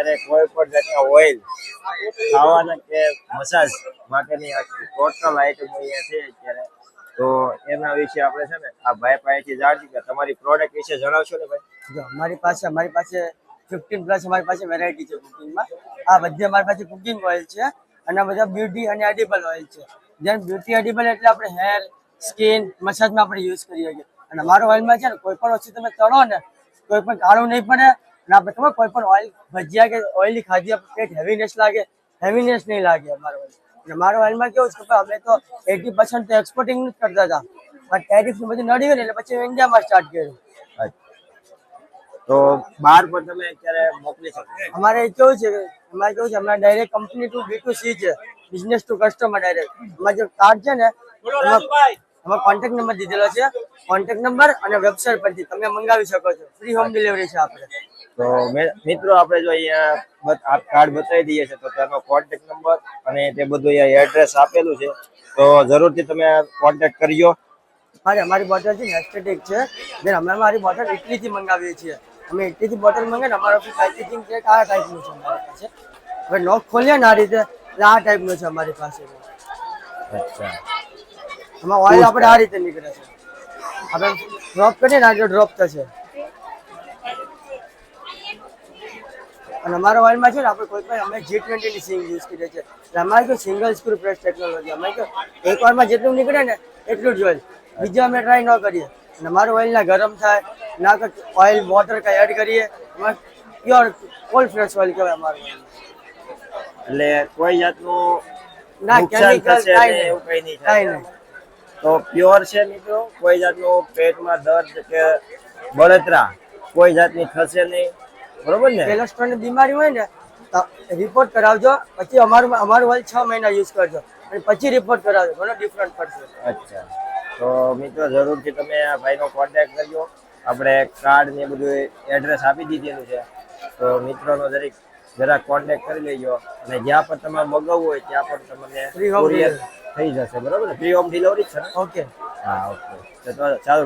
અત્યારે કોઈ પણ જાતના ઓઇલ ખાવાના કે મસાજ માટેની ટોટલ આઈટમ અહીંયા છે અત્યારે. તો એના વિશે આપણે છે ને આ ભાઈ પાસેથી જાણીએ કે તમારી પ્રોડક્ટ વિશે જણાવશો ને ભાઈ? જો અમારી પાસે 15 પ્લસ અમારી પાસે વેરાયટી છે કુકિંગમાં. આ બધી અમારી પાસે કુકિંગ ઓઇલ છે અને આ બધા બ્યુટી અને એડિબલ ઓઇલ છે. જેમ બ્યુટી એડિબલ એટલે આપણે હેર, સ્કિન, મસાજમાં આપણે યુઝ કરીએ છીએ. અને અમારા ઓઇલમાં છે ને કોઈ પણ વસ્તુ તમે તળો ને કોઈ પણ કાળું નહીં પડે. અને આપણે ખબર કોઈ પણ ઓઇલ ભજીયા કે ઓઇલી ખાધી આપણે પેટ હેવીનેસ લાગે, હેવીનેસ નહીં લાગે અમારા ઓઇલ. અને મારા ઓઇલમાં કેવું છે કે અમે તો 80% તો એક્સપોર્ટિંગ જ કરતા હતા, પણ ટેરિફ ને બધું નડી ગયું એટલે પછી ઇન્ડિયામાં સ્ટાર્ટ કર્યું. તો બહાર પણ તમે અત્યારે મોકલી શકો? અમારે કેવું છે અમારે ડાયરેક્ટ કંપની ટુ B2C છે, બિઝનેસ ટુ કસ્ટમર ડાયરેક્ટ. અમારે જે કાર્ડ છે ને એમાં કોન્ટેક્ટ નંબર દીધેલો છે. કોન્ટેક્ટ નંબર અને વેબસાઇટ પરથી તમે મંગાવી શકો છો. ફ્રી હોમ ડિલિવરી છે આપણે. તો મિત્રો આપણે જો અહીંયા કાર્ડ બતાવી દઈએ છીએ તો તેનો કોન્ટેક્ટ નંબર અને તે બધું અહીંયા એડ્રેસ આપેલું છે. તો જરૂરથી તમે કોન્ટેક્ટ કરજો. અમારી બોટલ છે ને એસ્થેટિક છે. જે અમે અમારી બોટલ ઇટલીથી મંગાવીએ છીએ. અમે ઇટલીથી બોટલ મંગાવીને અમારા પેકેજિંગ છે આ ટાઈપનું છે અમારી પાસે. હવે નોક ખોલીએ ને આ રીતે એટલે આ ટાઈપનું છે અમારી પાસે. અચ્છા, આમાં ઓઇલ આપણે આ રીતે નીકળે છે. આપણે ડ્રોપ કરીએ ને આ ડ્રોપ થશે. અને અમારા ઓઇલમાં છે ને આપણે કોઈ પણ અમે G20 ની સિંગ યુઝ કરીએ છીએ. એટલે અમારી તો સિંગલ સ્ક્રૂ પ્રેસ ટેકનોલોજી. અમે તો એક વારમાં જેટલું નીકળે ને એટલું જ ઓઇલ, બીજા અમે ટ્રાય ન કરીએ. અને મારું ઓઇલ ના ગરમ થાય ના કે ઓઇલ વોટર કઈ એડ કરીએ. એમાં પ્યોર કોલ્ડ ફ્રેશ ઓઇલ કહેવાય અમારું. એટલે કોઈ જાતનું ના નુકસાન કેમિકલ થશે ને એવું કઈ નહીં થાય. તો પ્યોર છે મિત્રો, કોઈ જાતનું પેટમાં દર્દ કે બળતરા કોઈ જાતની થશે નહીં, બરોબર ને? કોલેસ્ટ્રોલ ની બીમારી હોય ને તો રિપોર્ટ કરાવજો. પછી અમારું ઓઇલ 6 મહિના યુઝ કરજો અને પછી રિપોર્ટ કરાવજો. ઘણો ડિફરન્ટ પડશે. અચ્છા, તો મિત્રો જરૂરથી તમે આ ભાઈનો કોન્ટેક્ટ કરજો. આપણે કાર્ડ ને બધું એડ્રેસ આપી દીધેલું છે. તો મિત્રોનો જરાક કોન્ટેક્ટ કરી લેજો. અને જ્યાં પણ તમારે મગાવવું હોય ત્યાં પણ તમને ફ્રી હોમ કુરિયર થઈ જશે, બરોબર ને? ફ્રી હોમ ડિલિવરી છે ને? ઓકે. હા, ઓકે. તો ચાલો.